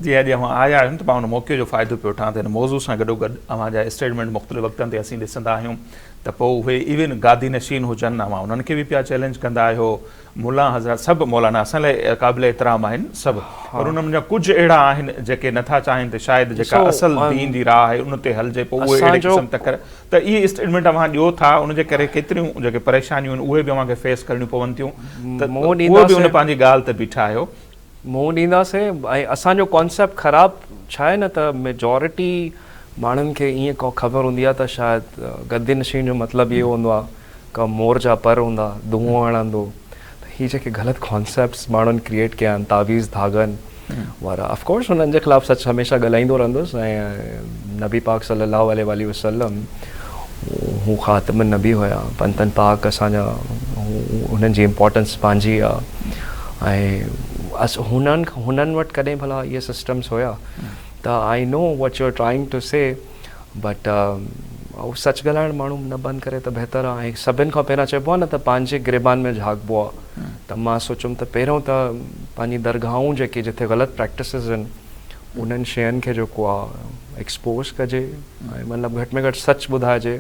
जी अॼु अवां आया आहियूं त मां उन मौक़े जो फ़ाइदो पियो वठां त हिन मौज़ू सां गॾोगॾु अव्हांजा स्टेटमेंट मुख़्तलिफ़ वक़्तनि ते असीं ॾिसंदा आहियूं त पोइ उहे इवन गादी नशीन हुजनि अवां उन्हनि खे बि पिया चैलेंज कंदा आहियो मुला हज़रत सभु मौलाना असां लाइ क़ाबिल एतिराम आहिनि सभु पर उन्हनि जा कुझु अहिड़ा आहिनि जेके नथा चाहिनि त शायदि जेका असल दीन जी राह आहे उन ते हलिजे पोइ उहे अहिड़े क़िस्म त इहे स्टेटमेंट अव्हां ॾियो था उनजे करे केतिरियूं जेके परेशानियूं आहिनि उहे बि अव्हांखे फेस करणियूं पवनि थियूं त उहो बि उन पंहिंजी ॻाल्हि ते बीठा आहियो मुंहुं ॾींदासीं ऐं असांजो कॉन्सेप्ट ख़राबु छा आहे न त मेजॉरिटी माण्हुनि खे ईअं को ख़बर हूंदी आहे त शायदि गद्दी नशीन जो मतिलबु इहो हूंदो आहे का मोर जा पर हूंदा धुओं हणंदो त हीअ जेके ग़लति कॉन्सेप्ट्स माण्हुनि क्रिएट कया आहिनि तावीज़ धागनि वारा ऑफकोर्स हुननि जे ख़िलाफ़ु सच हमेशह ॻाल्हाईंदो रहंदुसि ऐं नबी पाक सल्लल्लाहु अलैहि वसल्लम हू ख़ातिम नबी हुया पंतनि पाक असांजा हुननि जी इम्पोर्टेंस पंहिंजी आहे ऐं हुननि वटि कॾहिं भला इहे सिस्टम्स हुया त I know what you are trying to say but सच ॻाल्हाइण माण्हू न बंदि करे त बहितरु आहे ऐं सभिनि खां पहिरियां चइबो आहे न त पंहिंजे गिरबान में झांकबो आहे त मां सोचियुमि त पहिरियों त पंहिंजी दरगाहूं जेके जिथे ग़लति प्रैक्टिसिस आहिनि उन्हनि शयुनि खे जेको आहे एक्सपोज़ कजे ऐं मतिलबु घटि में घटि सच ॿुधाइजे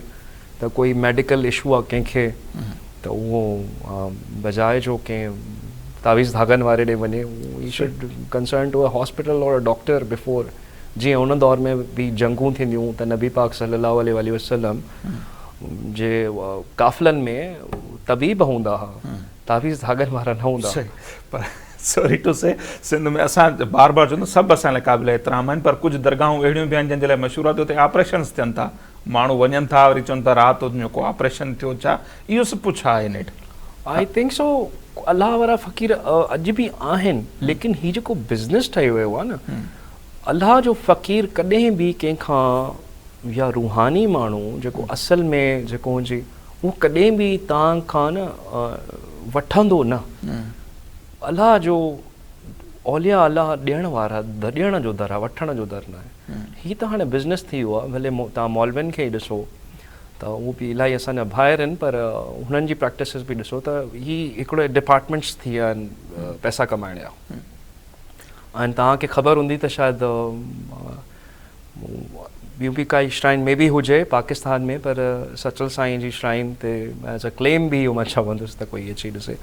त कोई मेडिकल इशू आहे कंहिंखे त उहो बजाए जो कंहिं तावीज़ धागनि वारे ॾे वञे U should concern to a hospital और अ डॉक्टर बिफोर जीअं उन दौर में बि जंगूं थींदियूं त नबी पाक सल्लल्लाहु अलैहि वसल्लम जे काफ़िलनि में तबीब हूंदा हुआ तावीज़ धागनि वारा न हूंदा पर सॉरी टू से सिंध में असां बार बार चवंदा सभु असां लाइ क़ाबिल एतिराम आहिनि पर कुझु दरगाहूं अहिड़ियूं बि आहिनि जंहिंजे लाइ मशहूरु आहे त उते ऑपरेशन्स थियनि था माण्हू वञनि था वरी चवनि था राति जो को ऑपरेशन थियो छा इहो सभु छा आहे नेठ आई थिंक सो अलाह वारा फ़क़ीर अॼु बि आहिनि लेकिन हीउ जेको बिज़नेस ठही वियो आहे न अलाह जो फ़क़ीर कॾहिं बि कंहिंखां या रूहानी माण्हू जेको असल में जेको हुजे उहो कॾहिं बि तव्हां खां न वठंदो न अलाह जो औलिया अलाह ॾियण वारा ॾियण जो दर आहे वठण जो दर न आहे हीअ त हाणे बिज़नेस थी वियो आहे भले तव्हां मौलवियुनि खे ई ॾिसो त उहो बि इलाही असांजा ॿाहिरि आहिनि पर हुननि जी प्रैक्टिसिस बि ॾिसो त ही हिकिड़े डिपार्टमेंट्स थी विया आहिनि पैसा कमाइण जा ऐं तव्हांखे ख़बर हूंदी त शायदि ॿियूं बि काई श्राइन में बि हुजे पाकिस्तान में पर सचल साईं जी श्राइन ते एज़ अ क्लेम बि इहो मां चवंदुसि त कोई अची ॾिसे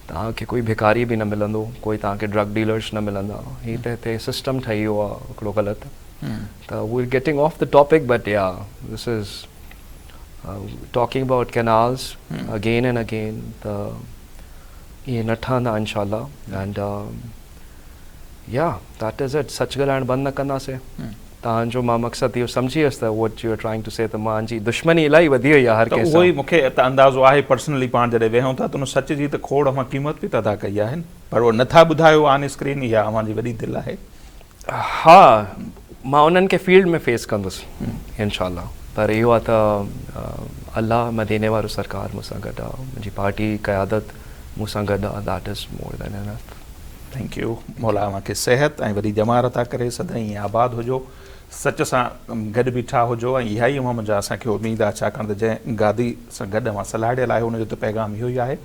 तव्हांखे कोई भिखारी बि न मिलंदो कोई तव्हांखे ड्रग डीलर्स न मिलंदा हीअ त हिते सिस्टम ठही वियो आहे हिकिड़ो ग़लति त we are getting off the topic but yeah this is talking about canals again and again ये न ठहंदा इंशाल्लाह and yeah that is it सच ॻाल्हाइण बंदि न कंदासीं तव्हांजो मां मक़सदु इहो सम्झी वियुसि त what you are trying to say त मुंहिंजी दुश्मनी इलाही वधी वई आहे हर कंहिं सां उहो ई मूंखे त अंदाज़ो आहे पर्सनली पाण जॾहिं वेहूं था त उन सच जी त खोड़ अवां क़ीमत बि त अदा कई आहिनि पर उहो नथा ॿुधायो ऑन स्क्रीन इहा अवांजी वॾी दिलि आहे हा मां उन्हनि खे फील्ड में फेस कंदुसि इंशाल्लाह पर इहो आहे त अलाह मदीने वारो सरकार मूंसां गॾु आहे मुंहिंजी पार्टी क़यादत मूंसां गॾु आहे that is more than enough thank you मौला अव्हांखे सिहत ऐं वरी जमा अता करे सदाईं ईअं आबाद हुजो सच सां गॾु बीठा हुजो ऐं इहा ई मुंहिंजा असांखे उमेदु आहे छाकाणि त जंहिं गादी सां गॾु अवां सलाहियल आहे हुनजो त पैगाम इहो ई आहे